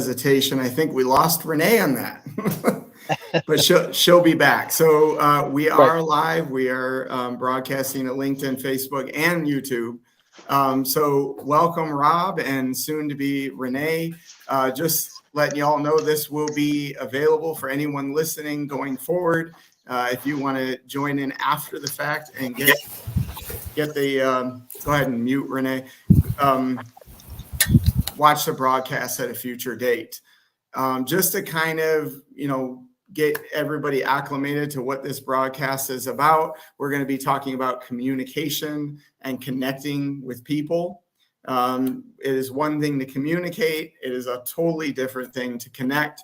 hesitation. I think we lost Renee on that, but she'll be back. So we are live. We are broadcasting at LinkedIn, Facebook, and YouTube. So welcome, Rob, and soon to be Renee. Just letting y'all know this will be available for anyone listening going forward. If you want to join in after the fact and get the go ahead and mute Renee. Watch the broadcast at a future date. Just to kind of, get everybody acclimated to what this broadcast is about. We're going to be talking about communication and connecting with people. It is one thing to communicate. It is a totally different thing to connect.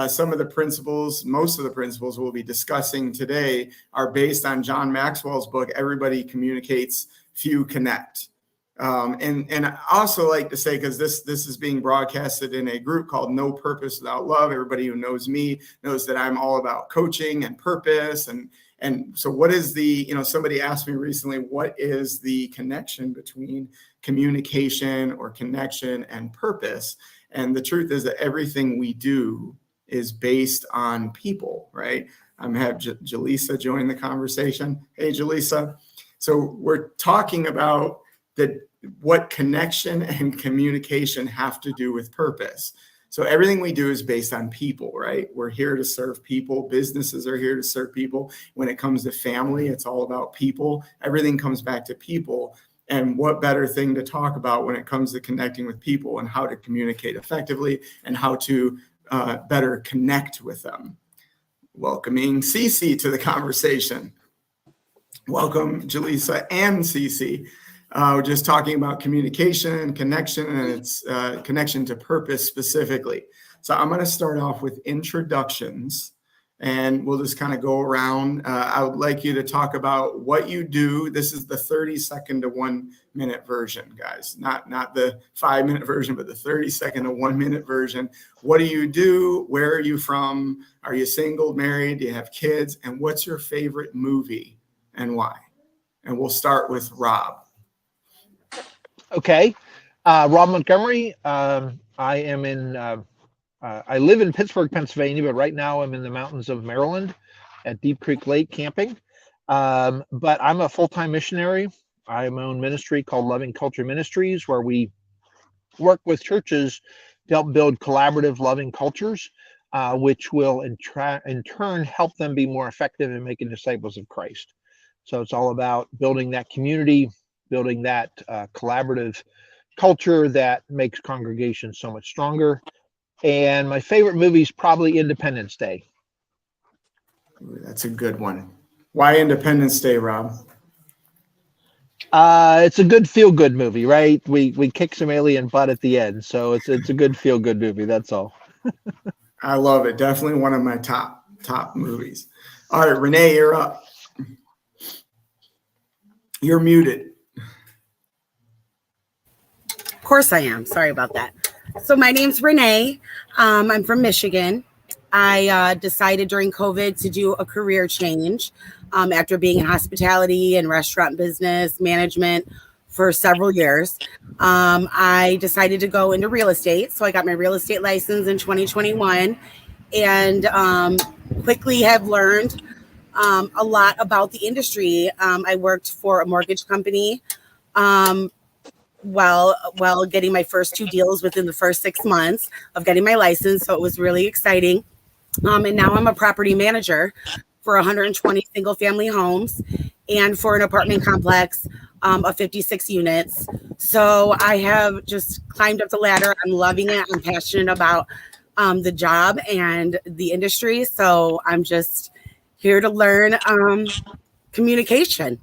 Some of the principles, most of the principles we'll be discussing today are based on John Maxwell's book, Everybody Communicates, Few Connect. And I also like to say, because this is being broadcasted in a group called No Purpose Without Love. Everybody who knows me knows that I'm all about coaching and purpose. And so what is somebody asked me recently, what is the connection between communication or connection and purpose? And the truth is that everything we do is based on people, right? I'm have Jaleesa join the conversation. Hey, Jaleesa. So we're talking about what connection and communication have to do with purpose. So everything we do is based on people, right? We're here to serve people. Businesses are here to serve people. When it comes to family, it's all about people. Everything comes back to people. And what better thing to talk about when it comes to connecting with people and how to communicate effectively and how to better connect with them. Welcoming Cece to the conversation. Welcome, Jaleesa and Cece. We're just talking about communication and connection and its connection to purpose specifically. So I'm going to start off with introductions and we'll just kind of go around. I would like you to talk about what you do. This is the 30-second to 1 minute version, guys, not the 5-minute version, but the 30-second to 1 minute version. What do you do? Where are you from? Are you single, married? Do you have kids? And what's your favorite movie and why? And we'll start with Rob. Okay. Rob Montgomery. I live in Pittsburgh, Pennsylvania, but right now I'm in the mountains of Maryland at Deep Creek Lake camping. But I'm a full-time missionary. I have my own ministry called Loving Culture Ministries, where we work with churches to help build collaborative, loving cultures, which will in turn help them be more effective in making disciples of Christ. So it's all about building that community, building that collaborative culture that makes congregations so much stronger. And my favorite movie is probably Independence Day. Ooh, that's a good one. Why Independence Day, Rob? It's a good feel-good movie, right? We kick some alien butt at the end, so it's a good feel-good movie. That's all. I love it. Definitely one of my top movies. All right, Renee, you're up. You're muted. Of course I am. Sorry about that. So my name's Renee. I'm from Michigan. I decided during COVID to do a career change after being in hospitality and restaurant business management for several years. I decided to go into real estate. So I got my real estate license in 2021 and quickly have learned a lot about the industry. I worked for a mortgage company while getting my first 2 deals within the first 6 months of getting my license. So it was really exciting. And now I'm a property manager for 120 single family homes and for an apartment complex of 56 units. So I have just climbed up the ladder. I'm loving it. I'm passionate about the job and the industry. So I'm just here to learn communication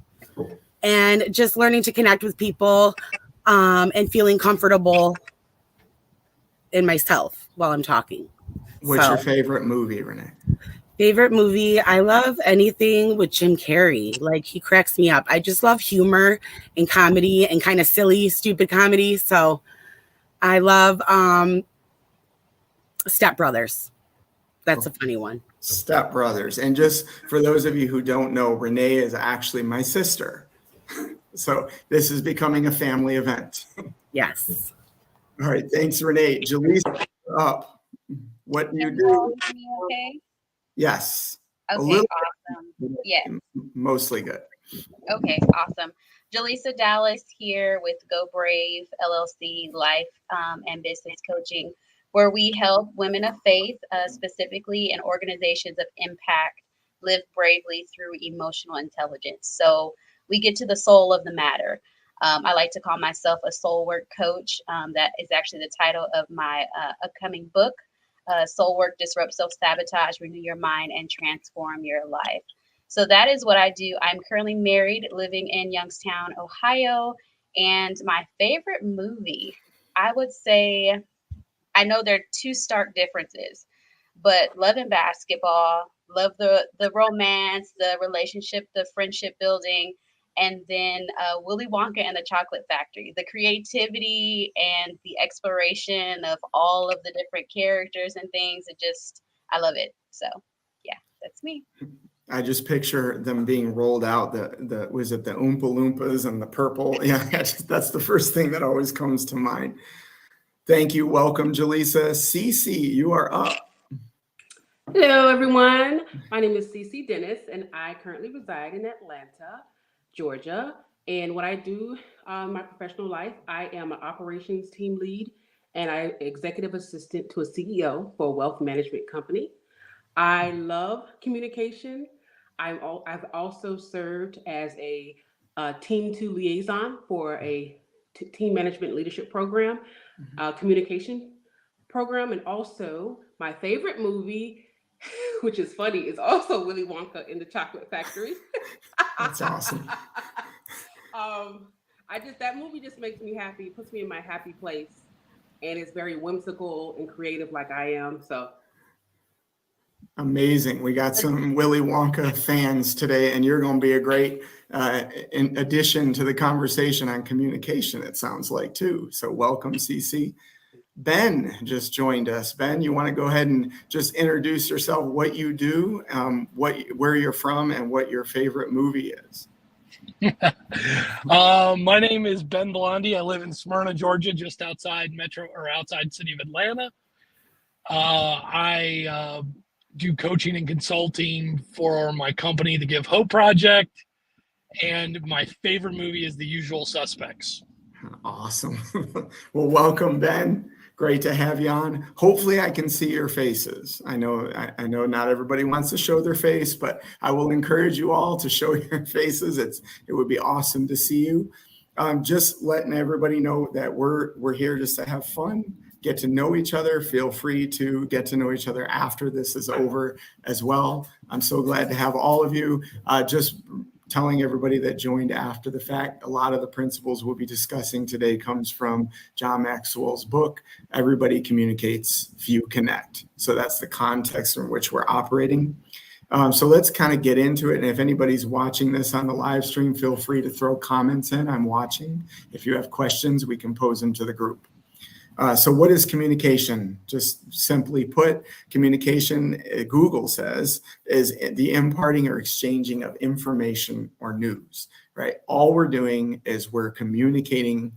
and just learning to connect with people and feeling comfortable in myself while I'm talking. What's your favorite movie, Renee? Favorite movie? I love anything with Jim Carrey. Like, he cracks me up. I just love humor and comedy and kind of silly, stupid comedy. So I love Step Brothers. That's a funny one. Step Brothers. And just for those of you who don't know, Renee is actually my sister. So this is becoming a family event. Yes. All right. Thanks, Renee. Jaleesa, up. what you Can you all do. hear me okay? Yes. A Okay, little awesome. Yes. mostly good. Okay, awesome. Jaleesa Dallas here with Go Brave LLC Life and Business Coaching, where we help women of faith, specifically in organizations of impact, live bravely through emotional intelligence. So we get to the soul of the matter. I like to call myself a soul work coach. That is actually the title of my upcoming book. Soul Work: Disrupt Self-Sabotage, Renew Your Mind, and Transform Your Life. So that is what I do. I'm currently married, living in Youngstown, Ohio. And my favorite movie, I would say, I know there are two stark differences, but Love and Basketball, love the romance, the relationship, the friendship building, and then Willy Wonka and the Chocolate Factory, the creativity and the exploration of all of the different characters and things. I love it. So yeah, that's me. I just picture them being rolled out. Was it the Oompa Loompas and the purple? Yeah, that's the first thing that always comes to mind. Thank you. Welcome, Jaleesa. Cece, you are up. Hello, everyone. My name is Cece Dennis, and I currently reside in Atlanta, Georgia. And what I do in my professional life, I am an operations team lead and I'm executive assistant to a CEO for a wealth management company. I love communication. I've also served as a Team 2 liaison for a team management leadership program, communication program, and also my favorite movie, which is funny, is also Willy Wonka in the Chocolate Factory. That's awesome. That movie just makes me happy, puts me in my happy place, and it's very whimsical and creative like I am. So amazing. We got some Willy Wonka fans today, and you're going to be a great in addition to the conversation on communication, it sounds like, too. So welcome, Cece. Ben just joined us. Ben, you want to go ahead and just introduce yourself, what you do, where you're from, and what your favorite movie is? My name is Ben Blondie. I live in Smyrna, Georgia, just outside city of Atlanta. I do coaching and consulting for my company, the Give Hope Project, and my favorite movie is The Usual Suspects. Awesome. Well, welcome, Ben. Great to have you on. Hopefully I can see your faces. I know not everybody wants to show their face, but I will encourage you all to show your faces. It would be awesome to see you. Just letting everybody know that we're here just to have fun, get to know each other. Feel free to get to know each other after this is over as well. I'm so glad to have all of you. Just telling everybody that joined after the fact, a lot of the principles we'll be discussing today comes from John Maxwell's book, Everybody Communicates, Few Connect. So that's the context in which we're operating. So let's kind of get into it. And if anybody's watching this on the live stream, feel free to throw comments in. I'm watching. If you have questions, we can pose them to the group. So what is communication? Just simply put, communication, Google says, is the imparting or exchanging of information or news, right? All we're doing is we're communicating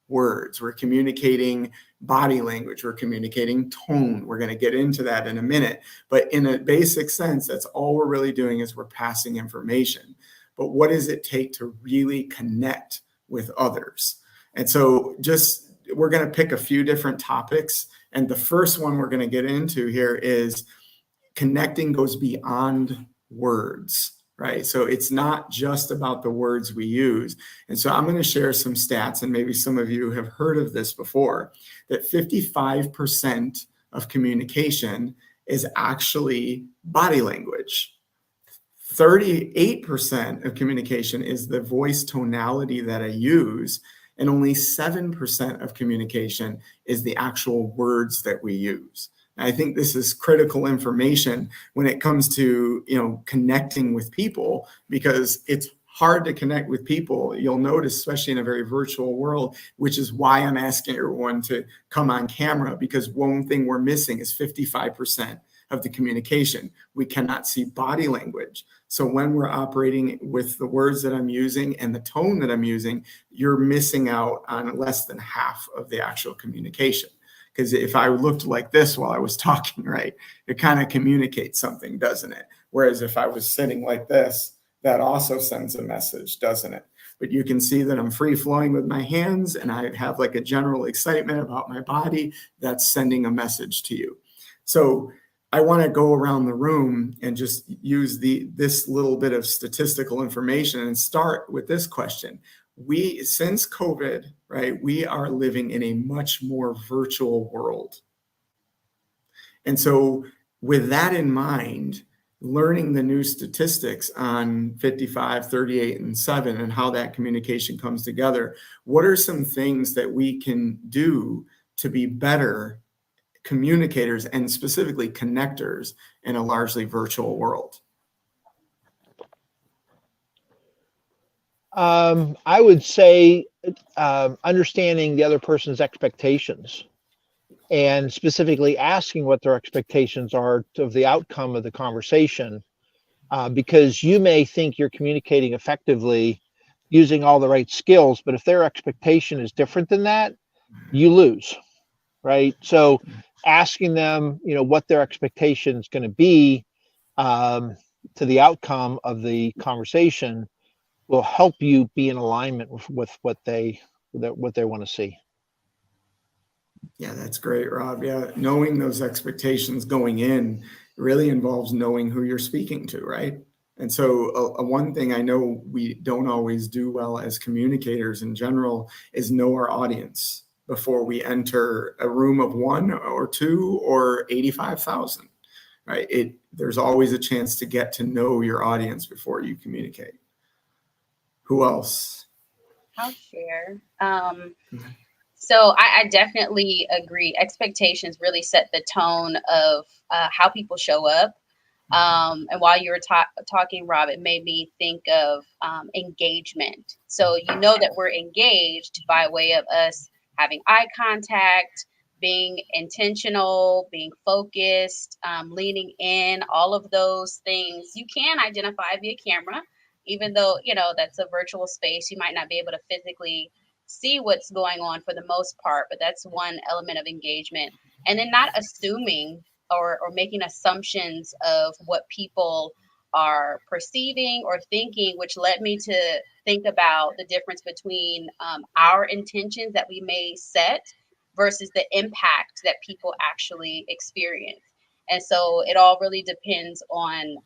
words. We're communicating body language. We're communicating tone. We're going to get into that in a minute. But in a basic sense, that's all we're really doing is we're passing information. But what does it take to really connect with others? And so we're going to pick a few different topics. And the first one we're going to get into here is connecting goes beyond words, right? So it's not just about the words we use. And so I'm going to share some stats, and maybe some of you have heard of this before, that 55% of communication is actually body language. 38% of communication is the voice tonality that I use. And only 7% of communication is the actual words that we use. And I think this is critical information when it comes to, connecting with people, because it's hard to connect with people. You'll notice, especially in a very virtual world, which is why I'm asking everyone to come on camera, because one thing we're missing is 55% of the communication. We cannot see body language. So when we're operating with the words that I'm using and the tone that I'm using, you're missing out on less than half of the actual communication. Because if I looked like this while I was talking, right, it kind of communicates something, doesn't it? Whereas if I was sitting like this, that also sends a message, doesn't it? But you can see that I'm free flowing with my hands and I have like a general excitement about my body that's sending a message to you. So I want to go around the room and just use this little bit of statistical information and start with this question. Since COVID, right, we are living in a much more virtual world. And so with that in mind, learning the new statistics on 55, 38, and 7 and how that communication comes together, what are some things that we can do to be better communicators and specifically connectors in a largely virtual world? I would say understanding the other person's expectations and specifically asking what their expectations are of the outcome of the conversation, because you may think you're communicating effectively using all the right skills, but if their expectation is different than that, you lose, right? So asking them, what their expectation is going to be to the outcome of the conversation will help you be in alignment with what they want to see. Yeah, that's great, Rob. Yeah, knowing those expectations going in really involves knowing who you're speaking to, right? And so one thing I know we don't always do well as communicators in general is know our audience before we enter a room of 1 or 2 or 85,000, right? There's always a chance to get to know your audience before you communicate. Who else? I'll share. So I definitely agree. Expectations really set the tone of how people show up. And while you were talking, Rob, it made me think of engagement. So that we're engaged by way of us having eye contact, being intentional, being focused, leaning in, all of those things. You can identify via camera, even though, that's a virtual space. You might not be able to physically see what's going on for the most part, but that's one element of engagement. And then not assuming or making assumptions of what people are perceiving or thinking, which led me to think about the difference between our intentions that we may set versus the impact that people actually experience. And so it all really depends on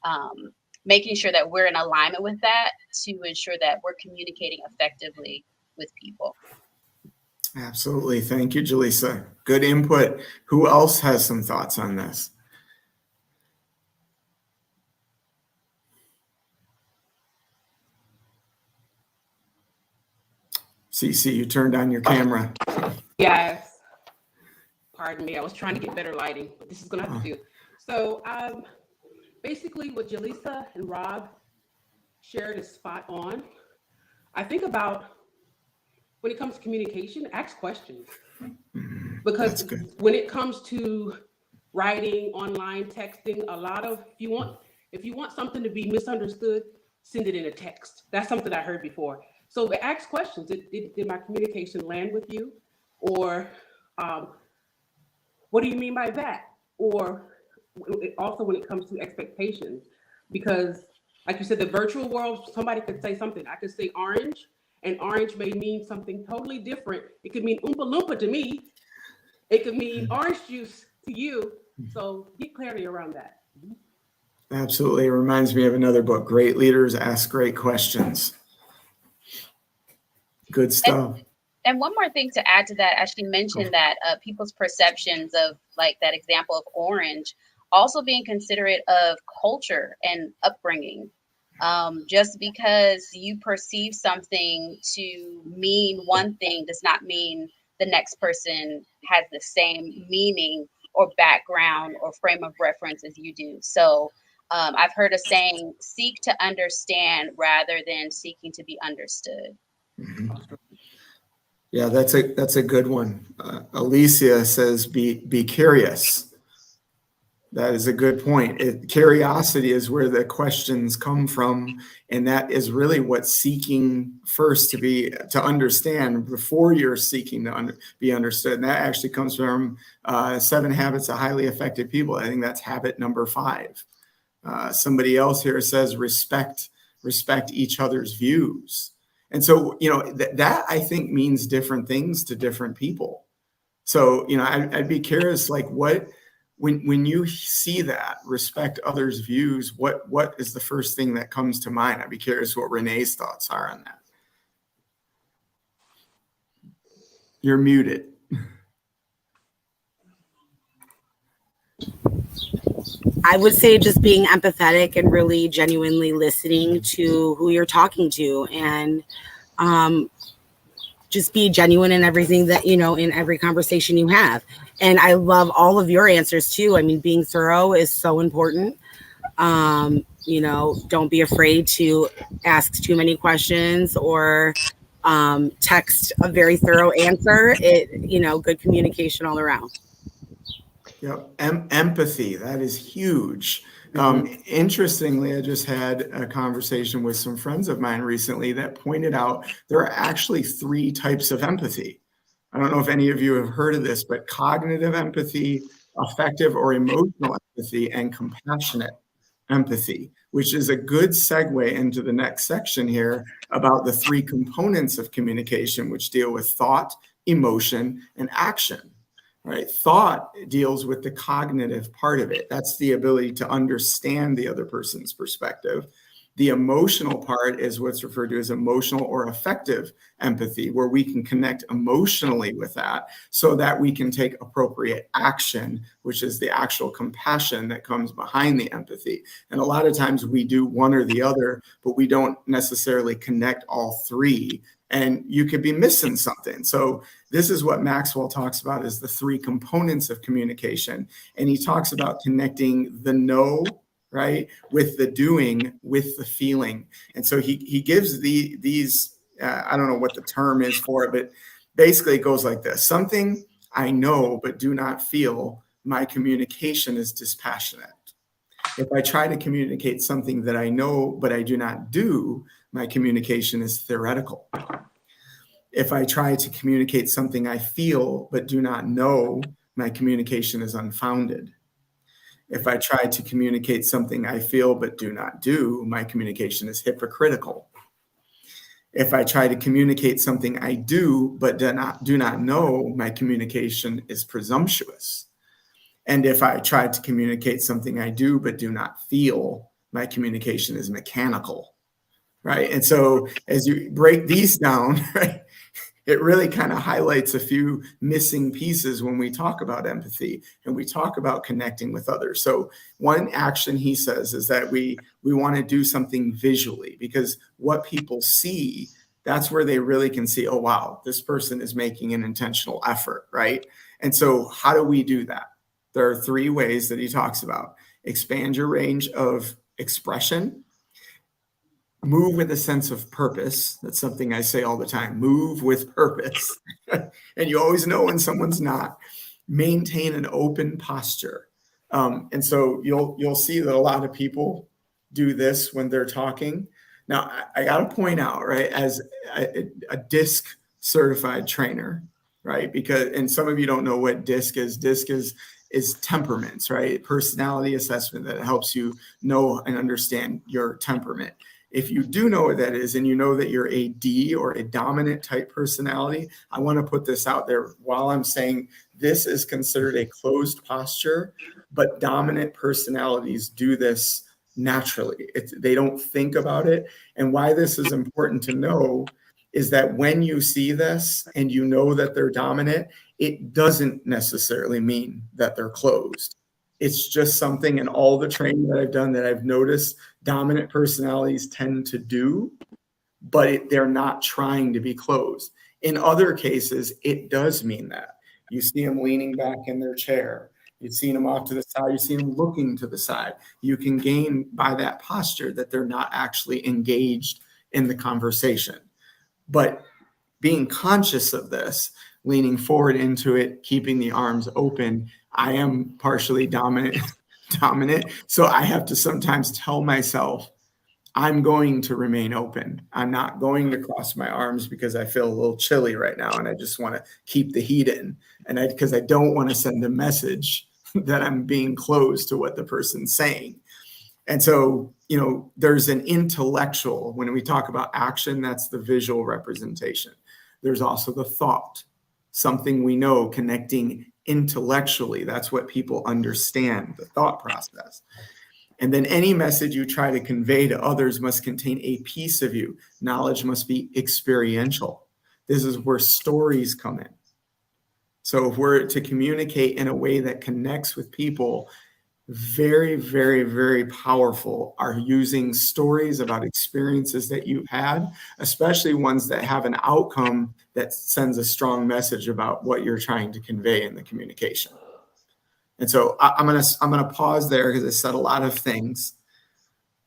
making sure that we're in alignment with that to ensure that we're communicating effectively with people. Absolutely. Thank you, Jaleesa. Good input. Who else has some thoughts on this? Cece, you turned on your camera. Yes. Pardon me. I was trying to get better lighting, but this is going to have to do. So basically what Jaleesa and Rob shared is spot on. I think about when it comes to communication, ask questions. Because when it comes to writing, online texting, a lot of, if you want something to be misunderstood, send it in a text. That's something I heard before. So ask questions. Did my communication land with you? Or what do you mean by that? Or also when it comes to expectations, because like you said, the virtual world, somebody could say something. I could say orange, and orange may mean something totally different. It could mean Oompa Loompa to me. It could mean orange juice to you. So get clarity around that. Absolutely. It reminds me of another book, Great Leaders Ask Great Questions. Good stuff. And one more thing to add to that, as she mentioned that people's perceptions of like that example of orange, also being considerate of culture and upbringing. Just because you perceive something to mean one thing does not mean the next person has the same meaning or background or frame of reference as you do. So I've heard a saying, seek to understand rather than seeking to be understood. Mm-hmm. Yeah, that's a good one. Alicia says, be curious. That is a good point. Curiosity is where the questions come from, and that is really what's seeking first to understand before you're seeking to be understood. And that actually comes from 7 Habits of Highly Effective People. I think that's habit number 5. Somebody else here says respect each other's views. And so, that I think means different things to different people. So, I'd be curious, like when you see that, respect others' views, what is the first thing that comes to mind? I'd be curious what Renee's thoughts are on that. You're muted. I would say just being empathetic and really genuinely listening to who you're talking to, and just be genuine in everything that, in every conversation you have. And I love all of your answers too. I mean, being thorough is so important. Don't be afraid to ask too many questions or text a very thorough answer. Good communication all around. Empathy, that is huge. Interestingly, I just had a conversation with some friends of mine recently that pointed out there are actually 3 types of empathy. I don't know if any of you have heard of this, but cognitive empathy, affective or emotional empathy, and compassionate empathy, which is a good segue into the next section here about the 3 components of communication, which deal with thought, emotion, and action. Right? Thought deals with the cognitive part of it. That's the ability to understand the other person's perspective. The emotional part is what's referred to as emotional or affective empathy, where we can connect emotionally with that so that we can take appropriate action, which is the actual compassion that comes behind the empathy. And a lot of times we do one or the other, but we don't necessarily connect all 3. And you could be missing something. So this is what Maxwell talks about as the 3 components of communication. And he talks about connecting the know, right, with the doing, with the feeling. And so he gives these, I don't know what the term is for it, but basically it goes like this. Something I know but do not feel, my communication is dispassionate. If I try to communicate something that I know but I do not do, my communication is theoretical. If I try to communicate something I feel but do not know, my communication is unfounded. If I try to communicate something I feel but do not do, my communication is hypocritical. If I try to communicate something I do but do not know, my communication is presumptuous. And if I try to communicate something I do but do not feel, my communication is mechanical. Right. And so as you break these down, right, it really kind of highlights a few missing pieces when we talk about empathy and we talk about connecting with others. So one action he says is that we want to do something visually, because what people see, that's where they really can see, oh, wow, this person is making an intentional effort. Right. And so how do we do that? There are 3 ways that he talks about. Expand your range of expression. Move with a sense of purpose. That's something I say all the time. Move with purpose. And you always know when someone's not. Maintain an open posture. And so you'll see that a lot of people do this when they're talking. Now, I got to point out, right, as a DISC certified trainer, right, and some of you don't know what DISC is. DISC is temperaments, right? Personality assessment that helps you know and understand your temperament. If you do know what that is, and you know that you're a D or a dominant type personality, I want to put this out there while I'm saying this is considered a closed posture, but dominant personalities do this naturally. They don't think about it. And why this is important to know is that when you see this and you know that they're dominant, it doesn't necessarily mean that they're closed. It's just something in all the training that I've done that I've noticed dominant personalities tend to do, but they're not trying to be closed. In other cases, it does mean that. You see them leaning back in their chair. You've seen them off to the side. You see them looking to the side. You can gain by that posture that they're not actually engaged in the conversation. But being conscious of this, leaning forward into it, keeping the arms open. I am partially dominant, dominant. So I have to sometimes tell myself, I'm going to remain open. I'm not going to cross my arms because I feel a little chilly right now and I just want to keep the heat in. And because I don't want to send a message that I'm being closed to what the person's saying. And so, there's an intellectual, when we talk about action, that's the visual representation. There's also the thought, something we know, connecting intellectually. That's what people understand, the thought process. And then any message you try to convey to others must contain a piece of you. Knowledge must be experiential. This is where stories come in. So if we're to communicate in a way that connects with people, very, very, very powerful are using stories about experiences that you've had, especially ones that have an outcome that sends a strong message about what you're trying to convey in the communication. And so I'm gonna pause there because I said a lot of things.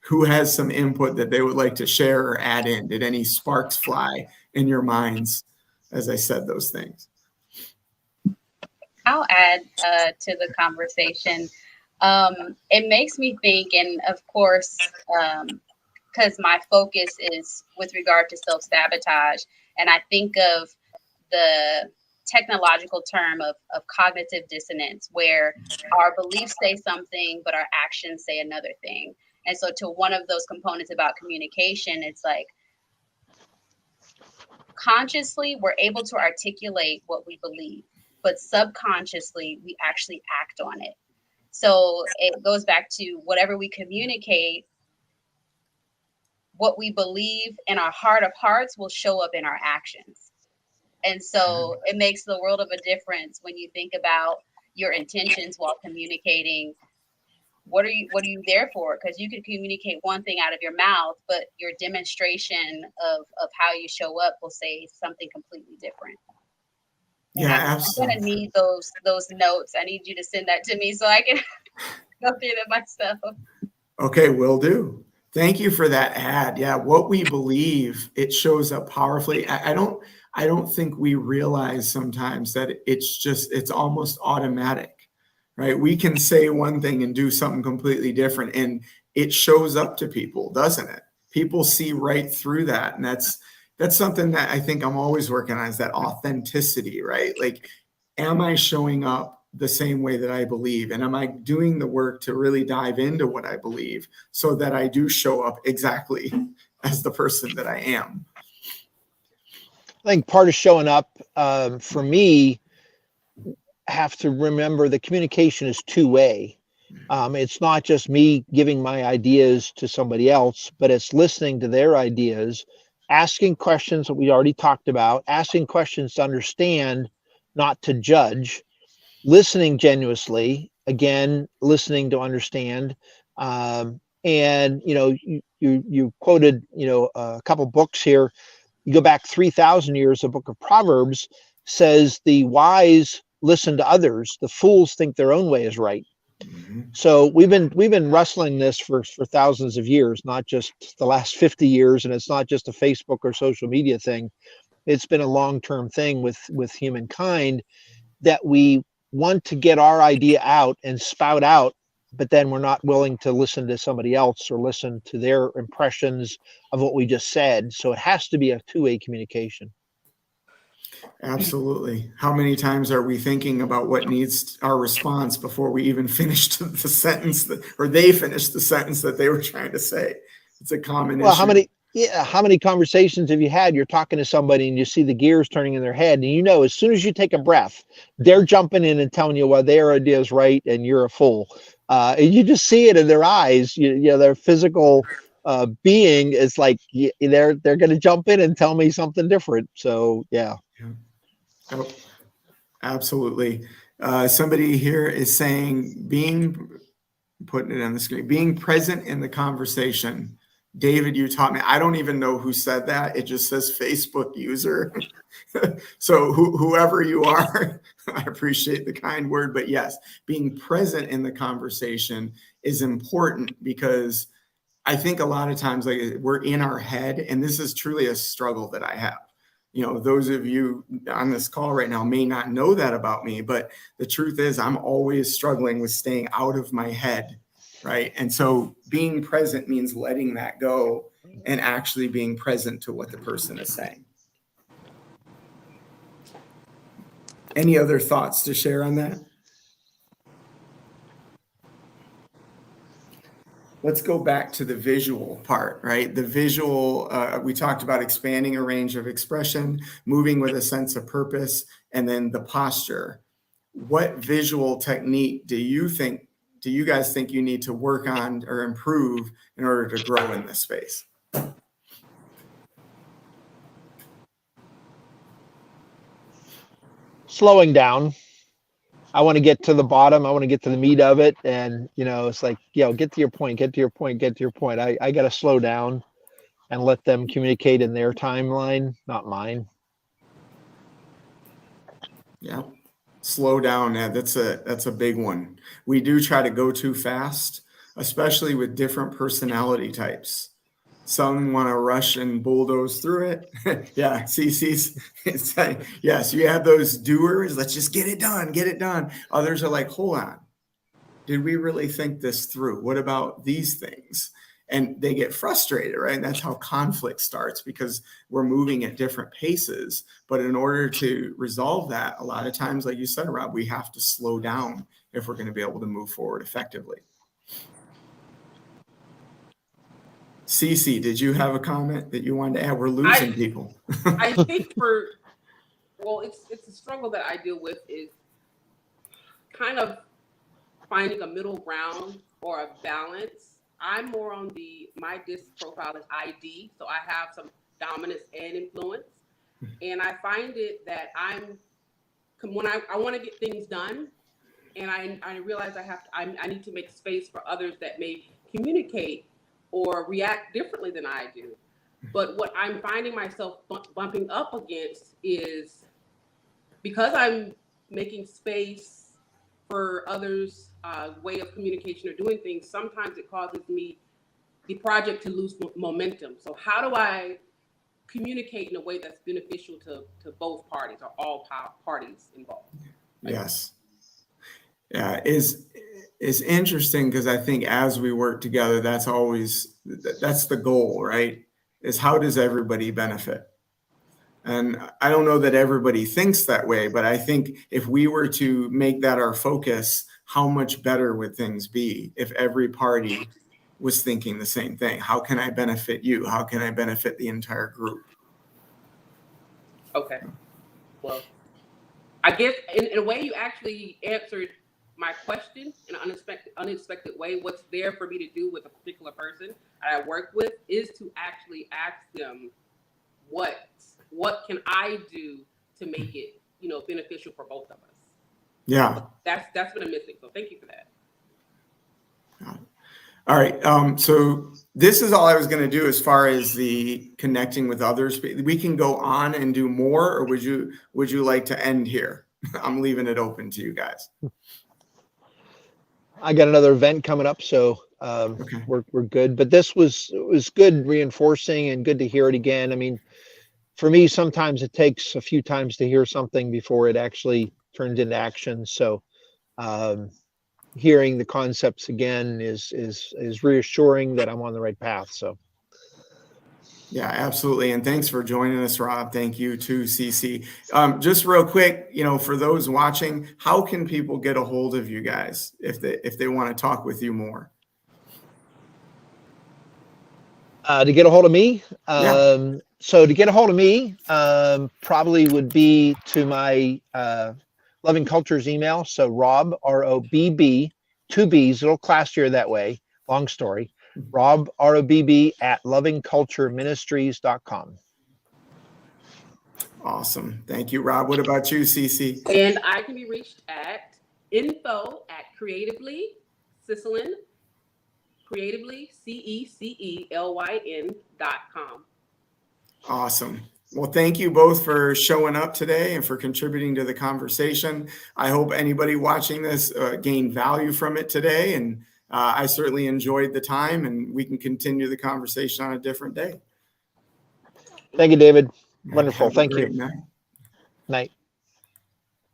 Who has some input that they would like to share or add in? Did any sparks fly in your minds as I said those things? I'll add to the conversation. It makes me think, and of course, because my focus is with regard to self-sabotage, and I think of the technological term of cognitive dissonance, where our beliefs say something, but our actions say another thing. And so to one of those components about communication, it's like consciously we're able to articulate what we believe, but subconsciously we actually act on it. So it goes back to whatever we communicate, what we believe in our heart of hearts will show up in our actions. And so it makes the world of a difference when you think about your intentions while communicating. What are you there for? Because you can communicate one thing out of your mouth, but your demonstration of how you show up will say something completely different. Yeah, absolutely. I'm gonna need those notes. I need you to send that to me so I can go through them myself. Okay, will do. Thank you for that ad. Yeah, what we believe, it shows up powerfully. I don't think we realize sometimes that it's almost automatic, right? We can say one thing and do something completely different, and it shows up to people, doesn't it? People see right through that, and that's something that I think I'm always working on, is that authenticity, right? Like, am I showing up the same way that I believe? And am I doing the work to really dive into what I believe so that I do show up exactly as the person that I am? I think part of showing up, for me, have to remember that communication is two-way. It's not just me giving my ideas to somebody else, but it's listening to their ideas, asking questions that we already talked about, asking questions to understand, not to judge, listening genuinely, again, listening to understand. And, you quoted, a couple books here. You go back 3,000 years, the book of Proverbs says the wise listen to others. The fools think their own way is right. Mm-hmm. So we've been wrestling this for thousands of years, not just the last 50 years. And it's not just a Facebook or social media thing. It's been a long-term thing with humankind, that we want to get our idea out and spout out, but then we're not willing to listen to somebody else or listen to their impressions of what we just said. So it has to be a two-way communication. Absolutely. How many times are we thinking about what needs our response before we even finish the sentence or they finish the sentence that they were trying to say? It's a common issue. How many conversations have you had? You're talking to somebody and you see the gears turning in their head, and as soon as you take a breath, they're jumping in and telling you why their idea is right and you're a fool. And you just see it in their eyes. Their physical being is like, they're going to jump in and tell me something different. So yeah. Oh, absolutely. Somebody here is saying putting it on the screen, being present in the conversation. David, you taught me. I don't even know who said that. It just says Facebook user. So whoever you are, I appreciate the kind word. But yes, being present in the conversation is important, because I think a lot of times, like, we're in our head, and this is truly a struggle that I have. You know, those of you on this call right now may not know that about me, but the truth is I'm always struggling with staying out of my head, right? And so being present means letting that go and actually being present to what the person is saying. Any other thoughts to share on that? Let's go back to the visual part, right? The visual, we talked about expanding a range of expression, moving with a sense of purpose, and then the posture. What visual technique do you guys think you need to work on or improve in order to grow in this space? Slowing down. I want to get to the bottom. I want to get to the meat of it. And, it's like, get to your point, get to your point, get to your point. I got to slow down and let them communicate in their timeline, not mine. Yeah. Slow down. Yeah, that's a big one. We do try to go too fast, especially with different personality types. Some want to rush and bulldoze through it. Yeah, it's like, yes, you have those doers. Let's just get it done, get it done. Others are like, hold on. Did we really think this through? What about these things? And they get frustrated, right? And that's how conflict starts, because we're moving at different paces. But in order to resolve that, a lot of times, like you said, Rob, we have to slow down if we're going to be able to move forward effectively. Cece, did you have a comment that you wanted to add? We're losing people. I think it's a struggle that I deal with is kind of finding a middle ground or a balance. I'm more on my DISC profile is ID, so I have some dominance and influence. And I find it that when I want to get things done, and I realize I need to make space for others that may communicate or react differently than I do. But what I'm finding myself bumping up against is, because I'm making space for others' way of communication or doing things, sometimes it causes the project to lose momentum. So how do I communicate in a way that's beneficial to both parties or all parties involved? Yes. Yeah, is interesting, because I think as we work together, that's the goal, right? Is how does everybody benefit? And I don't know that everybody thinks that way, but I think if we were to make that our focus, how much better would things be if every party was thinking the same thing? How can I benefit you? How can I benefit the entire group? Okay. Well, I guess in a way you actually answered my question in an unexpected way. What's there for me to do with a particular person I work with is to actually ask them, what can I do to make it, beneficial for both of us? Yeah. That's what I'm missing. So thank you for that. All right. So this is all I was going to do as far as the connecting with others. We can go on and do more, or would you like to end here? I'm leaving it open to you guys. I got another event coming up, so Okay. we're good. But this was good, reinforcing, and good to hear it again. I mean, for me, sometimes it takes a few times to hear something before it actually turns into action. So hearing the concepts again is reassuring that I'm on the right path. So. Yeah, absolutely. And thanks for joining us, Rob. Thank you too, Cece. Just real quick, for those watching, how can people get a hold of you guys if they want to talk with you more? To get a hold of me, Yeah. So to get a hold of me, probably would be to my Loving Cultures email. So Rob, ROBB, 2 B's, a little classier that way. Long story. Rob, ROBB, at lovingcultureministries.com. Awesome. Thank you, Rob. What about you, Cece? And I can be reached at info@creativelycecelyn, CECELYN.com. Awesome. Well, thank you both for showing up today and for contributing to the conversation. I hope anybody watching this gained value from it today. And I certainly enjoyed the time, and we can continue the conversation on a different day. Thank you, David. Wonderful. Have a Thank you. great night. Night.